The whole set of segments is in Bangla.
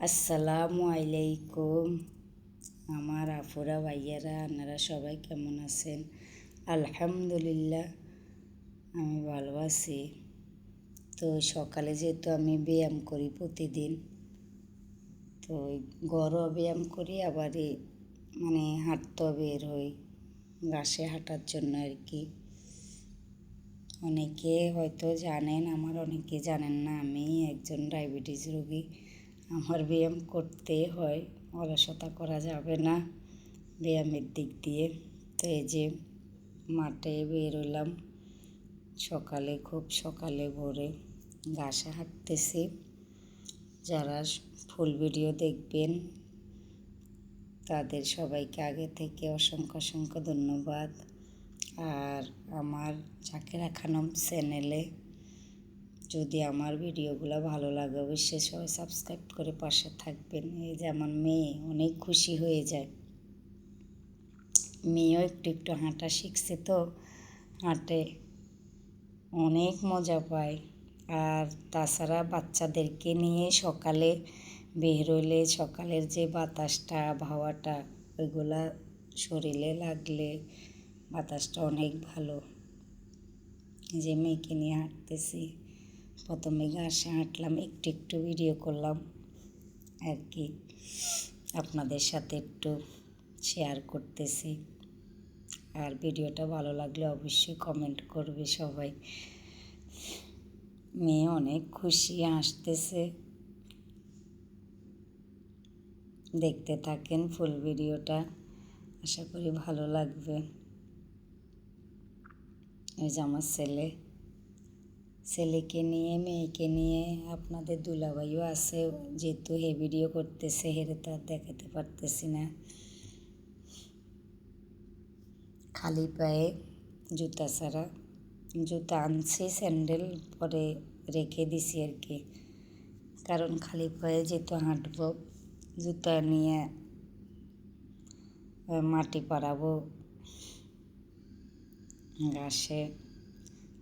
আসসালামু আলাইকুম আমার আফুরা ভাইয়ারা, আপনারা সবাই কেমন আছেন? আলহামদুলিল্লাহ আমি ভালো আছি। তো সকালে যেহেতু আমি ব্যায়াম করি প্রতিদিন, তো ঘরোয়া ব্যায়াম করি, আবার হাঁটতেও বের হই ঘাসে হাঁটার জন্য আর কি। অনেকে হয়তো জানেন, আমার অনেকে জানেন না, আমি একজন ডায়াবেটিস রোগী। আমার ব্যায়াম করতে হয়, অলসতা করা যাবে না ব্যায়ামের দিক দিয়ে। তো এই যে মাঠে বের হলাম সকালে, খুব সকালে ভোরে ঘাসে হাঁটতেছি। যারা ফুল ভিডিও দেখবেন তাদের সবাইকে আগে থেকে অসংখ্য অসংখ্য ধন্যবাদ। আর আমার জাকেরা খানম চ্যানেলে যদি আমার ভিডিওগুলো ভালো লাগে অবশ্যই সবাই সাবস্ক্রাইব করে পাশে থাকবেন। এই যে আমার মেয়ে অনেক খুশি হয়ে যায়, মেয়েও একটু একটু হাঁটা শিখছে, তো হাঁটে অনেক মজা পায়। আর তাছাড়া বাচ্চাদেরকে নিয়ে সকালে বের হলে সকালের যে বাতাসটা, আবহাওয়াটা, ওইগুলা শরীরে লাগলে বাতাসটা অনেক ভালো। যে মেয়েকে নিয়ে হাঁটতেছি, প্রথমে ঘাসে হাঁটলাম, একটু একটু ভিডিও করলাম আর কি, আপনাদের সাথে একটু শেয়ার করতেছি। আর ভিডিওটা ভালো লাগলে অবশ্যই কমেন্ট করবে সবাই। মেয়ে অনেক খুশি, হাসতেছে। দেখতে থাকেন ফুল ভিডিওটা, আশা করি ভালো লাগবে। এই যে আমার ছেলেকে নিয়ে, মেয়েকে নিয়ে, আপনাদের দুলাভাইও আছে, যেহেতু ভিডিও করতেছে হেরে তো আর দেখাতে পারতেছি না। খালি পায়ে, জুতা ছাড়া, জুতা আনছি, স্যান্ডেল পরে রেখে দিছি আর কি, কারণ খালি পায়ে যেহেতু হাঁটবো, জুতা নিয়ে মাটি পাড়াবো। ঘাসে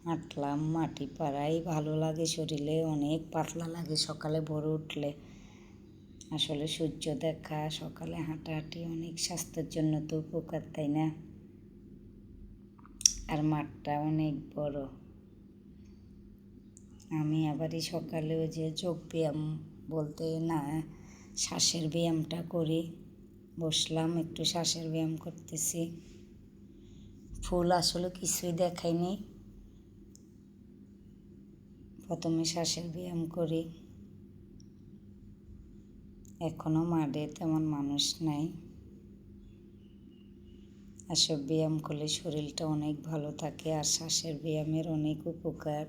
হাঁটলাম, মাটি পাড়াই ভালো লাগে, শরীরে অনেক পাতলা লাগে সকালে ভোরে উঠলে। আসলে সূর্য দেখা, সকালে হাঁটাহাঁটি অনেক স্বাস্থ্যের জন্য তো উপকার, তাই না? আর মাঠটা অনেক বড়। আমি আবারই সকালেও যে যোগ ব্যায়াম বলতে না, শ্বাসের ব্যায়ামটা করি। বসলাম, একটু শ্বাসের ব্যায়াম করতেছি। ফুল আসলে কিছুই দেখায়নি, প্রথমে শ্বাসের ব্যায়াম করি। এখনও মাঠে তেমন মানুষ নাই। এসব ব্যায়াম করলে শরীরটা অনেক ভালো থাকে, আর শ্বাসের ব্যায়ামের অনেক উপকার।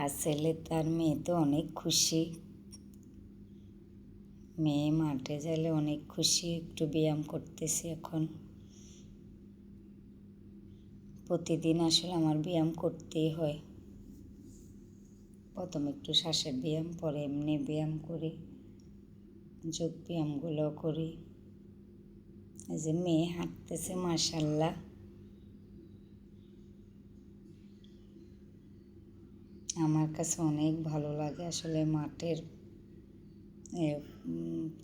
আর ছেলে তার মেয়ে তো অনেক খুশি, মেয়ে মাঠে যাইলে অনেক খুশি, একটু ব্যায়াম করতেছি এখন। প্রতিদিন আসলে আমার ব্যায়াম করতেই হয়, প্রথম একটু শ্বাসের ব্যায়াম, পরে এমনি ব্যায়াম করি, যোগ ব্যায়ামগুলো করি। এই যে মেয়ে হাঁটতেছে, মাশাআল্লাহ। আমার কাছে অনেক ভালো লাগে আসলে মাঠের,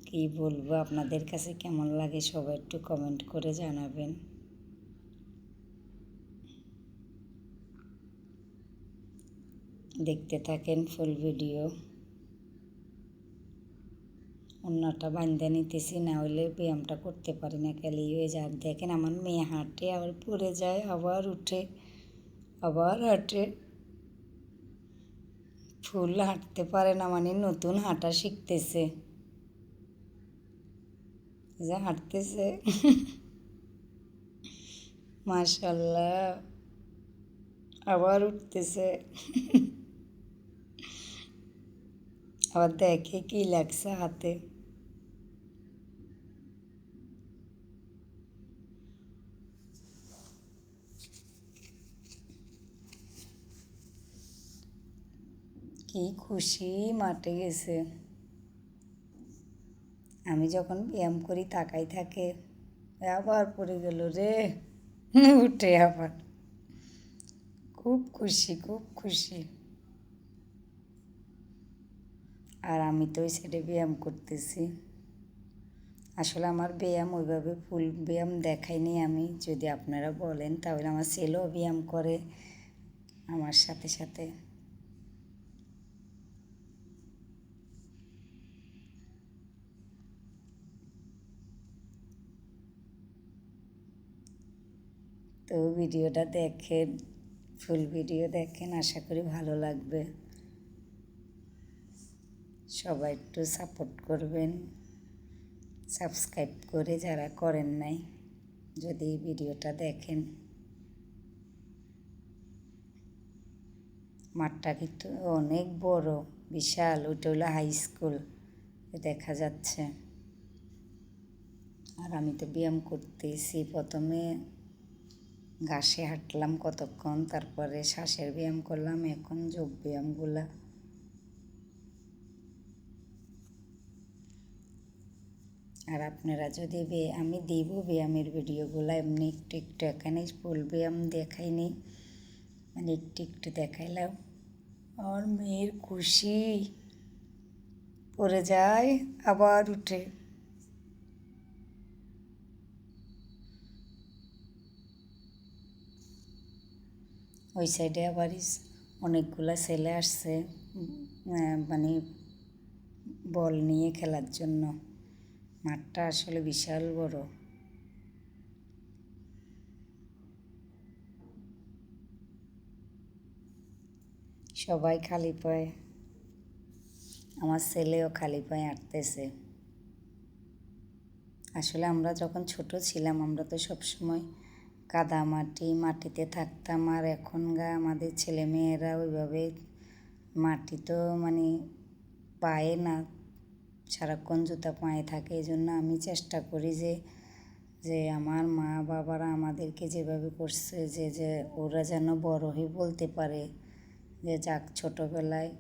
কি বলবো, আপনাদের কাছে কেমন লাগে সবাই একটু কমেন্ট করে জানাবেন। দেখতে থাকেন ফুল ভিডিও। অন্যটা বান্ধে নিতেছি, না হলে ব্যায়ামটা করতে পারি না, খেলেই হয়ে যায়। দেখেন আমার মেয়ে হাঁটে, আবার পড়ে যায়, আবার উঠে, আবার হাঁটে। ফুল হাঁটতে পারে না মানে নতুন হাঁটা শিখতেছে, যে হাঁটতেছে মাশাআল্লাহ, আবার উঠতেছে, আবার দেখে কি লাগছে হাতে। কি খুশি, মাঠে গেছে। আমি যখন ব্যায়াম করি তাকাই থাকে, আবার পড়ে গেল রে, উঠে আবার। খুব খুশি, খুব খুশি। আর আমি তো ওই সাইডে ব্যায়াম করতেছি। আসলে আমার ব্যায়াম ওইভাবে ফুল ব্যায়াম দেখাইনি আমি। যদি আপনারা বলেন তাহলে আমার ছেলেও ব্যায়াম করে আমার সাথে সাথে। তো ভিডিওটা দেখেন, ফুল ভিডিও দেখেন, আশা করি ভালো লাগবে। সবাই একটু সাপোর্ট করবেন, সাবস্ক্রাইব করে যারা করেন নাই যদি ভিডিওটা দেখেন। মাঠটা কিন্তু অনেক বড়, বিশাল। ওইটা হলো হাই স্কুল দেখা যাচ্ছে। আর আমি তো ব্যায়াম করতেছি। প্রথমে ঘাসে হাঁটলাম কতক্ষণ, তারপরে শ্বাসের ব্যায়াম করলাম, এখন যোগ ব্যায়ামগুলা। আর আপনারা যদি আমি দিব ব্যায়ামের ভিডিওগুলো এমনি একটু একটু, এখানে ফুল ব্যায়াম দেখাইনি, মানে একটু একটু দেখাইলাম। আর মেয়ের খুশি, পড়ে যায় আবার উঠে। ওই সাইডে আবার অনেকগুলা ছেলে আসছে মানে বল নিয়ে খেলার জন্য। মাঠটা আসলে বিশাল বড়। সবাই খালি পায়ে, আমার ছেলেও খালি পায়ে হাঁটতেছে। আসলে আমরা যখন ছোট ছিলাম আমরা তো সবসময় কাদা মাটিতে থাকতাম। আর এখনকার আমাদের ছেলেমেয়েরা ওইভাবে মাটি তো মানে পায়ে না, সারাক্ষণ জুতা পায়ে থাকে। এই জন্য আমি চেষ্টা করি যে যে আমার মা বাবারা আমাদেরকে যেভাবে করছে, যে যে ওরা যেন বড় হয়ে বলতে পারে যে যাক ছোটোবেলায়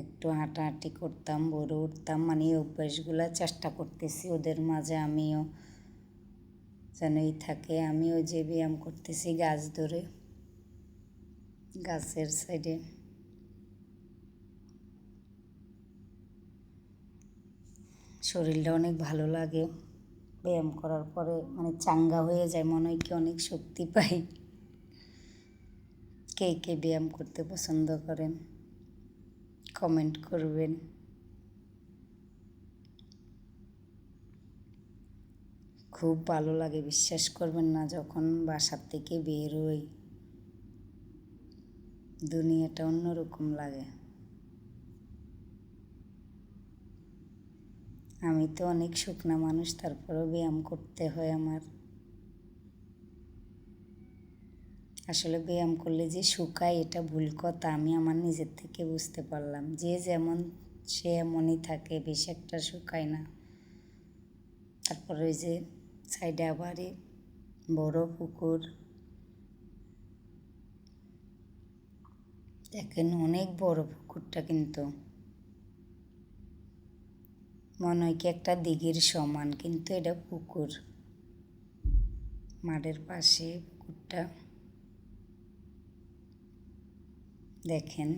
একটু হাঁটাহাঁটি করতাম, ভোরে উঠতাম, মানে এই অভ্যাসগুলো চেষ্টা করতেছি ওদের মাঝে আমিও যেন এই থাকে। আমিও যে ব্যায়াম করতেছি গাছ ধরে, গাছের সাইডে। শরীরটা অনেক ভালো লাগে ব্যায়াম করার পরে, মানে চাঙ্গা হয়ে যায়, মনে হয় কি অনেক শক্তি পাই। কে কে ব্যায়াম করতে পছন্দ করেন কমেন্ট করবেন। খুব ভালো লাগে, বিশ্বাস করবেন না, যখন বাসার থেকে বের হই দুনিয়াটা অন্যরকম লাগে। আমি তো অনেক শুকনা মানুষ, তারপরেও ব্যায়াম করতে হয় আমার। আসলে ব্যায়াম করলে যে শুকায় এটা ভুল কথা, আমি আমার নিজের থেকে বুঝতে পারলাম। যে যেমন সে এমনই থাকে, বেশি একটা শুকায় না। তারপরে ওই যে সাইডে আবার বড় পুকুর, দেখেন অনেক বড় পুকুরটা, কিন্তু মনে হয় কি একটা দিঘির সমান, কিন্তু এটা পুকুর, মাঠের পাশে পুকুরটা। দেখেন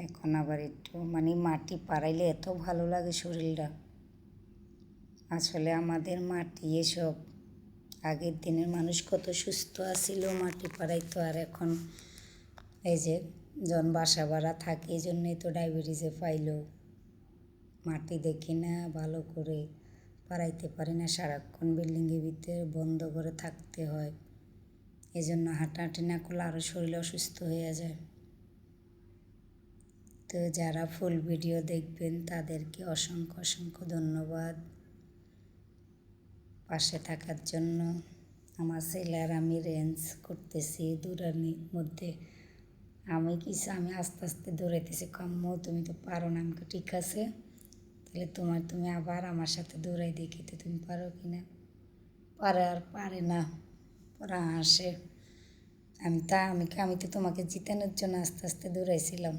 এখন আবার একটু মানে মাটি পাড়াইলে এত ভালো লাগে শরীরটা। আসলে আমাদের মাটি এসব, আগের দিনের মানুষ কত সুস্থ আছিল, মাটি পাড়াইতো। আর এখন এই যে যখন বাসা ভাড়া থাকে, এই জন্যই তো ডায়াবেটিসে পাইল। মাটি দেখি না ভালো করে, পাড়াইতে পারি না, সারাক্ষণ বিল্ডিংয়ের ভিতরে বন্ধ করে থাকতে হয়। এই জন্য হাঁটাহাঁটি না করলে আরও শরীর অসুস্থ হয়ে যায়। তো যারা ফুল ভিডিও দেখবেন তাদেরকে অসংখ্য অসংখ্য ধন্যবাদ পাশে থাকার জন্য। আমার ছেলে আর আমি রেঞ্জ করতেছি দৌড়ানির মধ্যে। আমি আস্তে আস্তে দৌড়াইতেছি, আম্মু তুমি তো পারো না। আমাকে ঠিক আছে, তাহলে তুমি আবার আমার সাথে দৌড়াই দেখি তো তুমি পারো কি না। পারে আর পারে না, ওরা হাসে। আমি তো তোমাকে জিতানোর জন্য আস্তে আস্তে দৌড়াইছিলাম।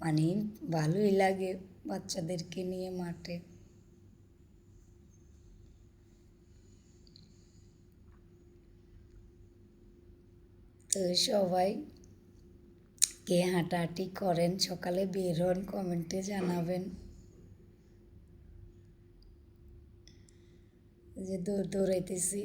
মানে ভালোই লাগে বাচ্চাদেরকে নিয়ে মাঠে। তো সবাই কে হাঁটাহাঁটি করেন, সকালে বের হন, কমেন্টে জানাবেন। যে দৌড়াইতেছি।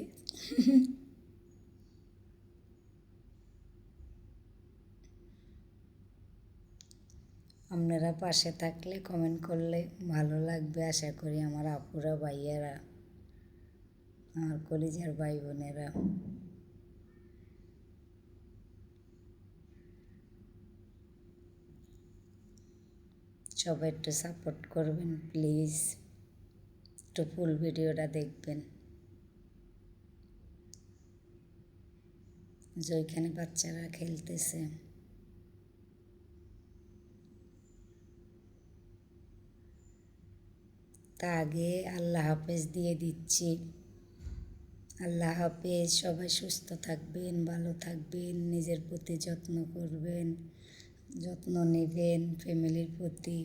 আপনারা পাশে থাকলে কমেন্ট করলে ভালো লাগবে আশা করি, আমার আপুরা ভাইয়ারা, আমার কলিজার ভাই বোনেরা। সবাই একটু সাপোর্ট করবেন প্লিজ, একটু ফুল ভিডিওটা দেখবেন। যে ওইখানে বাচ্চারা খেলতেছে। তা আগে আল্লাহ হাফেজ দিয়ে দিচ্ছি। আল্লাহ হাফেজ, সবাই সুস্থ থাকবেন, ভালো থাকবেন, নিজের প্রতি যত্ন করবেন, যত্ন নেবেন ফ্যামিলির প্রতি।